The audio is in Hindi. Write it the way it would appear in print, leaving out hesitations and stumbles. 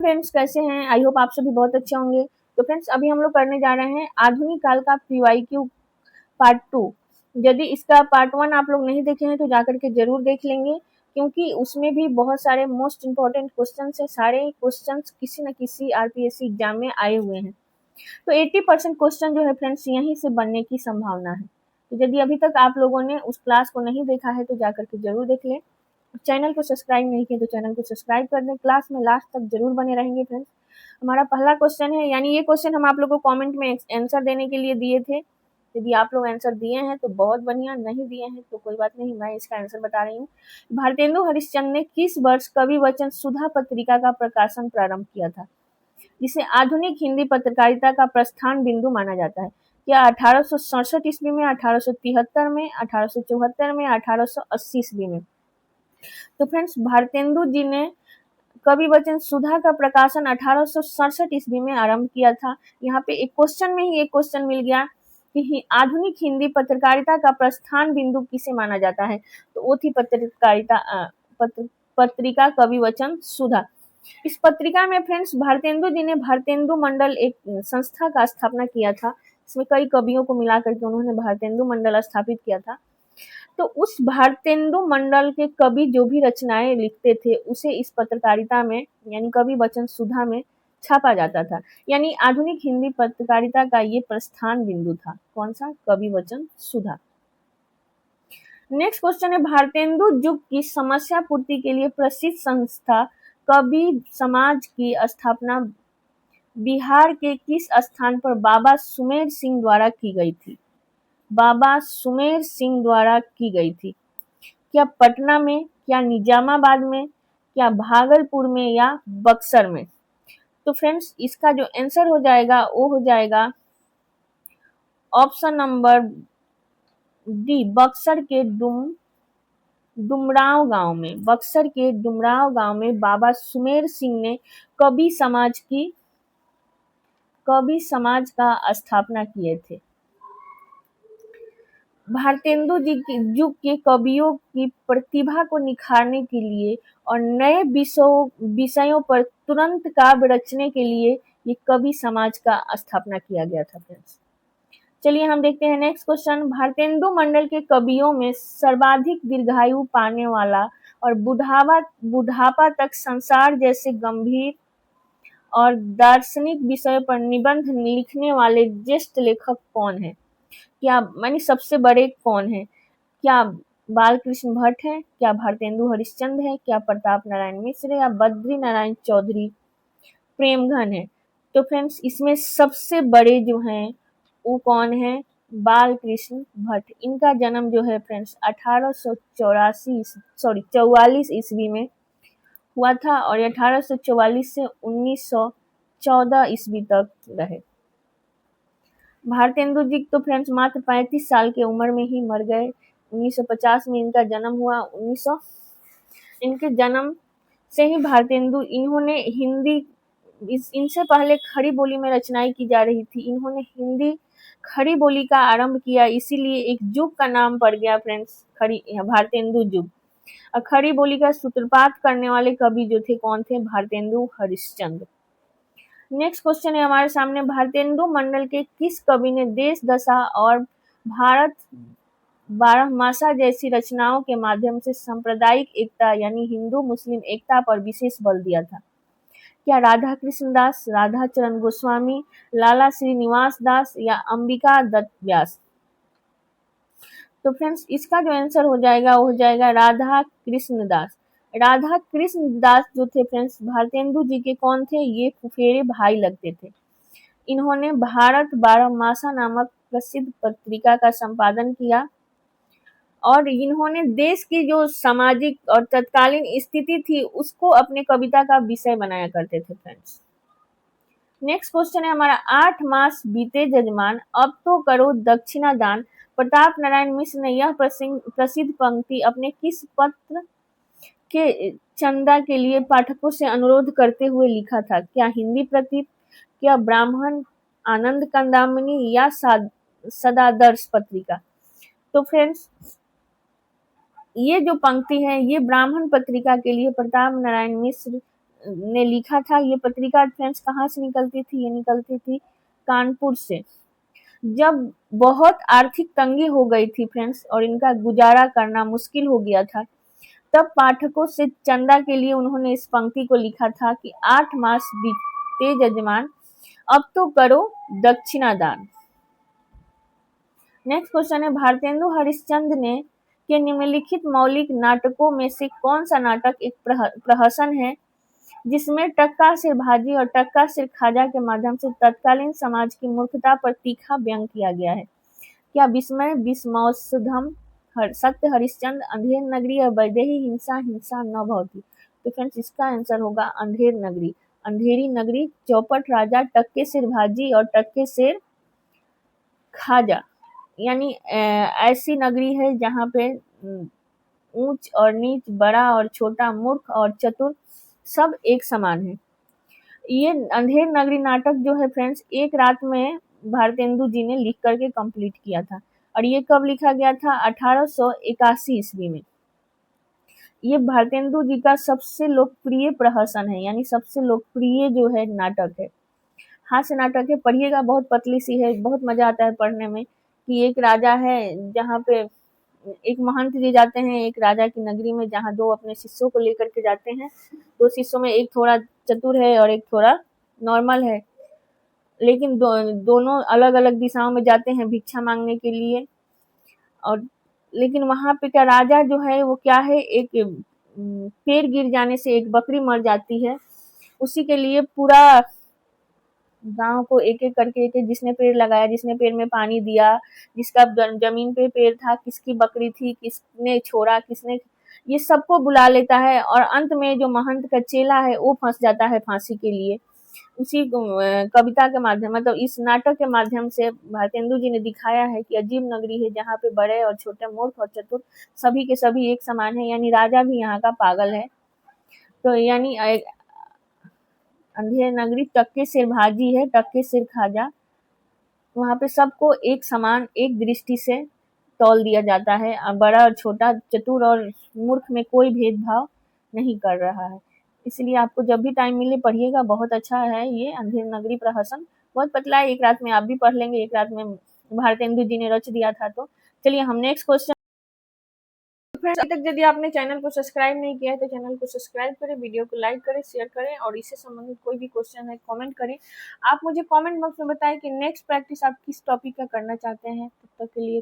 फ्रेंड्स कैसे हैं? आई होप आप सभी बहुत अच्छे होंगे। तो फ्रेंड्स अभी हम लोग करने जा रहे हैं आधुनिक काल का पीवाईक्यू पार्ट 2। यदि इसका पार्ट 1 आप लोग नहीं देखे हैं तो जाकर के जरूर देख लेंगे, क्योंकि उसमें भी बहुत सारे मोस्ट इंपॉर्टेंट क्वेश्चन है। सारे क्वेश्चन किसी न किसी आरपीएससी एग्जाम में आए हुए हैं। तो 80% क्वेश्चन जो है फ्रेंड्स यहीं से बनने की संभावना है। तो यदि अभी तक आप लोगों ने उस क्लास को नहीं देखा है तो जाकर के जरूर देख लें। चैनल को सब्सक्राइब नहीं किया तो चैनल को सब्सक्राइब कर दें। क्लास में लास्ट तक जरूर बने रहेंगे फ्रेंड्स। हमारा पहला क्वेश्चन है, यानी ये क्वेश्चन हम आप लोगों को कमेंट में आंसर देने के लिए दिए थे। यदि आप लोग आंसर दिए हैं तो बहुत बढ़िया, नहीं दिए हैं तो कोई बात नहीं, मैं इसका आंसर बता रही हूँ। भारतेंदु हरिश्चंद्र ने किस वर्ष कवि वचन सुधा पत्रिका का प्रकाशन प्रारंभ किया था, जिसे आधुनिक हिंदी पत्रकारिता का प्रस्थान बिंदु माना जाता है? क्या 1867 ईस्वी में, 1873 में, 1874 में, 1880 ईस्वी में? तो फ्रेंड्स भारतेंदु जी ने कवि वचन सुधा का प्रकाशन 1867 ईस्वी में आरंभ किया था। यहाँ पे एक क्वेश्चन में ही एक क्वेश्चन मिल गया कि आधुनिक हिंदी पत्रकारिता का प्रस्थान बिंदु किसे माना जाता है? तो वो थी पत्रिका कवि वचन सुधा। इस पत्रिका में फ्रेंड्स भारतेंदु जी ने भारतेंदु मंडल एक संस्था का स्थापना किया था। इसमें कई कवियों को मिलाकर के उन्होंने भारतेंदु मंडल स्थापित किया था। तो उस भारतेंदु मंडल के कवि जो भी रचनाएं लिखते थे उसे इस पत्रकारिता में यानी कवि वचन सुधा में छापा जाता था। यानी आधुनिक हिंदी पत्रकारिता का ये प्रस्थान बिंदु था। कौन सा? कवि वचन सुधा। नेक्स्ट क्वेश्चन है, भारतेंदु युग की समस्या पूर्ति के लिए प्रसिद्ध संस्था कवि समाज की स्थापना बिहार के किस स्थान पर बाबा सुमेर सिंह द्वारा की गई थी? बाबा सुमेर सिंह द्वारा की गई थी। क्या पटना में, क्या निजामाबाद में, क्या भागलपुर में, या बक्सर में? तो फ्रेंड्स इसका जो आंसर हो जाएगा वो हो जाएगा ऑप्शन नंबर डी, बक्सर के डुमराव गांव में। बक्सर के डुमराव गांव में बाबा सुमेर सिंह ने कवि समाज का स्थापना किए थे। भारतेंदु जी के युग के कवियों की प्रतिभा को निखारने के लिए और नए विषयों पर तुरंत काव्य रचने के लिए ये कवि समाज का स्थापना किया गया था फ्रेंड्स। चलिए हम देखते हैं नेक्स्ट क्वेश्चन। भारतेंदु मंडल के कवियों में सर्वाधिक दीर्घायु पाने वाला और बुढ़ापा तक संसार जैसे गंभीर और दार्शनिक विषय पर निबंध लिखने वाले ज्येष्ठ लेखक कौन है? क्या मानी सबसे बड़े कौन है? क्या बालकृष्ण भट्ट है, क्या भारतेंदु हरिश्चंद्र है, क्या प्रताप नारायण मिश्र, या बद्री नारायण चौधरी प्रेमघन है? तो फ्रेंड्स इसमें सबसे बड़े जो हैं वो कौन है? बालकृष्ण भट्ट। इनका जन्म जो है फ्रेंड्स 1844 ईस्वी में हुआ था और 1844 से 1914 ईस्वी तक रहे। भारतेंदु जी तो फ्रेंड्स मात्र 35 साल की उम्र में ही मर गए। 1950 में इनका जन्म हुआ। इनके जन्म से ही भारतेंदु, इन्होंने हिंदी, इनसे पहले खड़ी बोली में रचनाएं की जा रही थी। इन्होंने हिंदी खड़ी बोली का आरंभ किया, इसीलिए एक युग का नाम पड़ गया फ्रेंड्स भारतेंदु युग। और खड़ी बोली का सूत्रपात करने वाले कवि जो थे कौन थे? भारतेंदु हरिश्चंद्र। नेक्स्ट क्वेश्चन है हमारे सामने, भारतेंदु मंडल के किस कवि ने देश दशा और भारत बारहमासा जैसी रचनाओं के माध्यम से सांप्रदायिक एकता यानी हिंदू मुस्लिम एकता पर विशेष बल दिया था? क्या राधा कृष्ण दास, राधा चरण गोस्वामी, लाला श्रीनिवास दास, या अंबिका दत्त व्यास? तो फ्रेंड्स इसका जो आंसर हो जाएगा वो हो जाएगा राधा कृष्ण दास। राधा कृष्ण दास जो थे फ्रेंड्स भारतेंदु जी के कौन थे? ये फुफेरे भाई लगते थे। इन्होंने भारत बारहमासा नामक प्रसिद्ध पत्रिका का संपादन किया और इन्होंने देश की जो सामाजिक और तत्कालीन स्थिति थी उसको अपने कविता का विषय बनाया करते थे फ्रेंड्स। नेक्स्ट क्वेश्चन है हमारा, 8 मास बीते जजमान अब तो करो दक्षिणा दान। प्रताप नारायण मिश्र ने यह प्रसिद्ध पंक्ति अपने किस पत्र के चंदा के लिए पाठकों से अनुरोध करते हुए लिखा था? क्या हिंदी प्रतीक, क्या ब्राह्मण आनंद कंदामनी, या सदादर्श पत्रिका? तो फ्रेंड्स ये जो पंक्ति है ये ब्राह्मण पत्रिका के लिए प्रताप नारायण मिश्र ने लिखा था। ये पत्रिका फ्रेंड्स कहाँ से निकलती थी? ये निकलती थी कानपुर से। जब बहुत आर्थिक तंगी हो गई थी फ्रेंड्स और इनका गुजारा करना मुश्किल हो गया था, तब पाठकों से चंदा के लिए उन्होंने इस पंक्ति को लिखा था कि 8 मास बीते जजमान, अब तो करो दक्षिणा दान। नेक्स्ट क्वेश्चन है, भारतेंदु हरिश्चंद्र ने के निम्नलिखित मौलिक नाटकों में से कौन सा नाटक एक प्रहसन है जिसमें टक्का सिर भाजी और टक्का सिर खाजा के माध्यम से तत्कालीन समाज की मूर्खता पर तीखा व्यंग किया गया है? क्या विस्मय, विस्मौसधम, सत्य हरिश्चंद्र, अंधेर नगरी और वैदेही हिंसा, हिंसा न भवती? तो फ्रेंड्स इसका आंसर होगा अंधेर नगरी। अंधेरी नगरी चौपट राजा टक्के सिर भाजी और टक्के सिर खाजा, यानी ऐसी नगरी है जहाँ पे ऊंच और नीच, बड़ा और छोटा, मूर्ख और चतुर सब एक समान है। ये अंधेर नगरी नाटक जो है फ्रेंड्स एक रात में भारतेंदु जी ने लिख करके कंप्लीट किया था। और ये कब लिखा गया था? 1881 ईस्वी में। ये भारतेंदु जी का सबसे लोकप्रिय प्रहसन है, यानी सबसे लोकप्रिय जो है नाटक है। हास्य नाटक है, पढ़िएगा, बहुत पतली सी है, बहुत मजा आता है पढ़ने में। कि एक राजा है जहाँ पे एक महंत जी जाते हैं एक राजा की नगरी में, जहाँ दो अपने शिष्यों को लेकर के जाते हैं। दो शिष्यों में एक थोड़ा चतुर है और एक थोड़ा नॉर्मल है, लेकिन दोनों अलग अलग दिशाओं में जाते हैं भिक्षा मांगने के लिए। और लेकिन वहां पे क्या राजा जो है वो क्या है, एक पेड़ गिर जाने से एक बकरी मर जाती है, उसी के लिए पूरा गांव को एक एक करके एक जिसने पेड़ लगाया, जिसने पेड़ में पानी दिया, जिसका जमीन पे पेड़ था, किसकी बकरी थी, किसने छोड़ा, किसने, ये सबको बुला लेता है। और अंत में जो महंत का चेला है वो फंस जाता है फांसी के लिए। उसी कविता के माध्यम, मतलब इस नाटक के माध्यम से भारतेंदु जी ने दिखाया है कि अजीब नगरी है जहाँ पे बड़े और छोटे, मूर्ख और चतुर सभी के सभी एक समान है, यानी राजा भी यहाँ का पागल है। तो यानी अंधेर नगरी टक्के सिर भाजी है, टक्के सिर खाजा, वहाँ पे सबको एक समान, एक दृष्टि से तौल दिया जाता है। बड़ा और छोटा, चतुर और मूर्ख में कोई भेदभाव नहीं कर रहा है। इसलिए आपको जब भी टाइम मिले पढ़िएगा, बहुत अच्छा है ये अंधेर नगरी प्रहसन। बहुत पतला है, एक रात में आप भी पढ़ लेंगे, एक रात में भारतेंदु जी ने रच दिया था। तो चलिए हम नेक्स्ट क्वेश्चन। फ्रेंड्स, अभी तक यदि आपने चैनल को सब्सक्राइब नहीं किया है तो चैनल को सब्सक्राइब करें, वीडियो को लाइक करें, शेयर करें, और इससे संबंधित कोई भी क्वेश्चन है कमेंट करें। आप मुझे कमेंट बॉक्स में बताएं कि नेक्स्ट प्रैक्टिस आप किस टॉपिक का करना चाहते हैं। तब तक के लिए